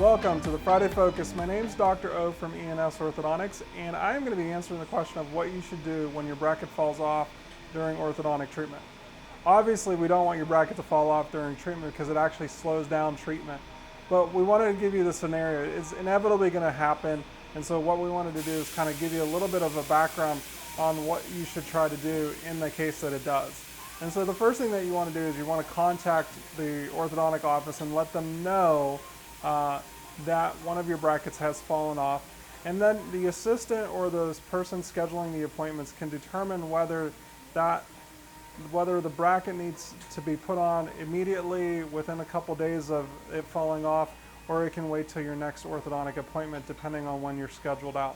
Welcome to the Friday Focus. My name is Dr. O from E&S Orthodontics, and I am going to be answering the question of what you should do when your bracket falls off during orthodontic treatment. Obviously, we don't want your bracket to fall off during treatment because it actually slows down treatment. But we wanted to give you the scenario. It's inevitably going to happen, and so what we wanted to do is kind of give you a little bit of a background on what you should try to do in the case that it does. And so the first thing that you want to do is you want to contact the orthodontic office and let them know that one of your brackets has fallen off, and then the assistant or the person scheduling the appointments can determine whether the bracket needs to be put on immediately within a couple days of it falling off, or it can wait till your next orthodontic appointment depending on when you're scheduled out.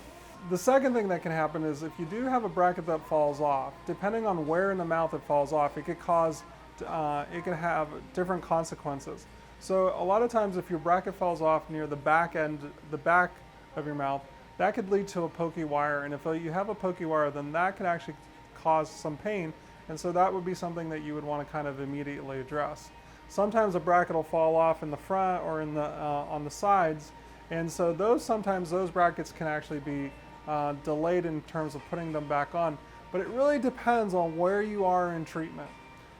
The second thing that can happen is if you do have a bracket that falls off, depending on where in the mouth it falls off, it can have different consequences. So a lot of times if your bracket falls off near the back of your mouth, that could lead to a pokey wire, and if you have a pokey wire, then that can actually cause some pain, and so that would be something that you would want to kind of immediately address. Sometimes a bracket will fall off in the front or in on the sides, and so sometimes those brackets can actually be delayed in terms of putting them back on, but it really depends on where you are in treatment.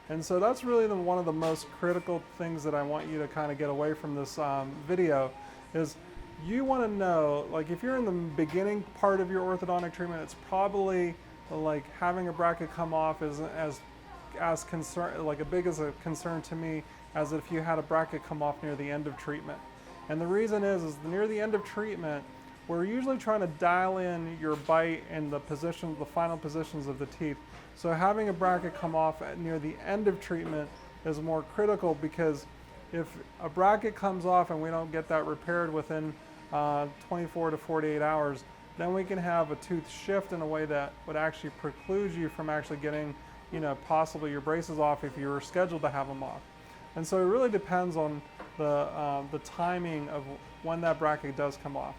And so that's really one of the most critical things that I want you to kind of get away from this video is you want to know, like if you're in the beginning part of your orthodontic treatment, it's probably like having a bracket come off is as big as a concern to me as if you had a bracket come off near the end of treatment. And the reason is near the end of treatment, we're usually trying to dial in your bite and the final positions of the teeth. So having a bracket come off near the end of treatment is more critical, because if a bracket comes off and we don't get that repaired within 24 to 48 hours, then we can have a tooth shift in a way that would actually preclude you from actually getting, possibly your braces off if you were scheduled to have them off. And so it really depends on the timing of when that bracket does come off.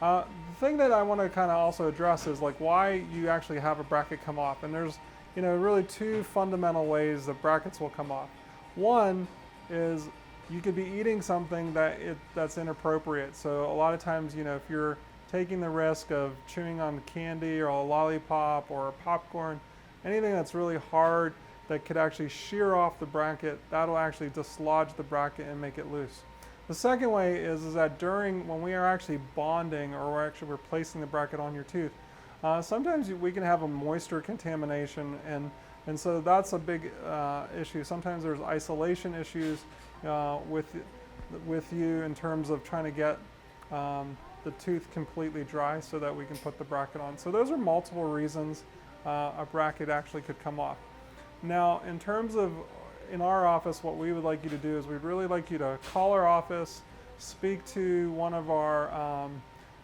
The thing that I want to kind of also address is like why you actually have a bracket come off, and there's really two fundamental ways that brackets will come off. One is you could be eating something that's inappropriate. So a lot of times, if you're taking the risk of chewing on candy or a lollipop or popcorn, anything that's really hard that could actually shear off the bracket, that'll actually dislodge the bracket and make it loose. The second way is that when we are actually bonding or we're actually replacing the bracket on your tooth, sometimes we can have a moisture contamination, and so that's a big issue. Sometimes there's isolation issues with you in terms of trying to get the tooth completely dry so that we can put the bracket on. So those are multiple reasons a bracket actually could come off. Now, in terms of in our office, what we would like you to do is we'd really like you to call our office, speak to one of our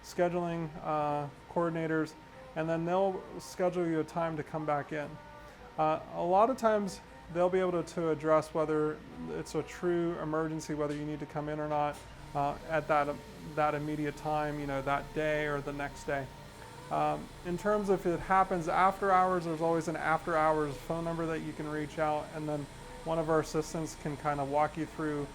scheduling coordinators, and then they'll schedule you a time to come back in. A lot of times they'll be able to address whether it's a true emergency, whether you need to come in or not at that immediate time, that day or the next day. In terms of if it happens after hours, there's always an after hours phone number that you can reach out, and then one of our assistants can kind of walk you through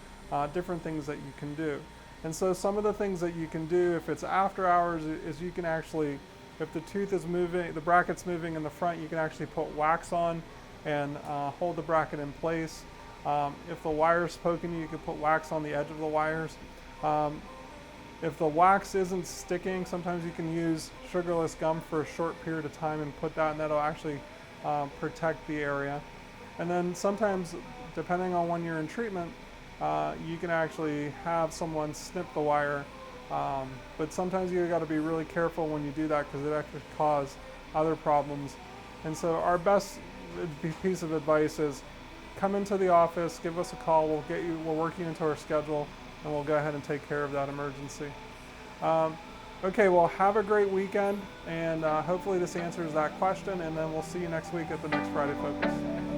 different things that you can do. And so some of the things that you can do if it's after hours is you can actually, if the tooth is moving, the bracket's moving in the front, you can actually put wax on and hold the bracket in place. If the wire's poking you, you can put wax on the edge of the wires. If the wax isn't sticking, sometimes you can use sugarless gum for a short period of time and put that, and that'll actually protect the area. And then sometimes, depending on when you're in treatment, you can actually have someone snip the wire. But sometimes you got to be really careful when you do that because it actually cause other problems. And so our best piece of advice is come into the office, give us a call, we'll work you into our schedule, and we'll go ahead and take care of that emergency. Okay, well, have a great weekend, and hopefully this answers that question, and then we'll see you next week at the next Friday Focus.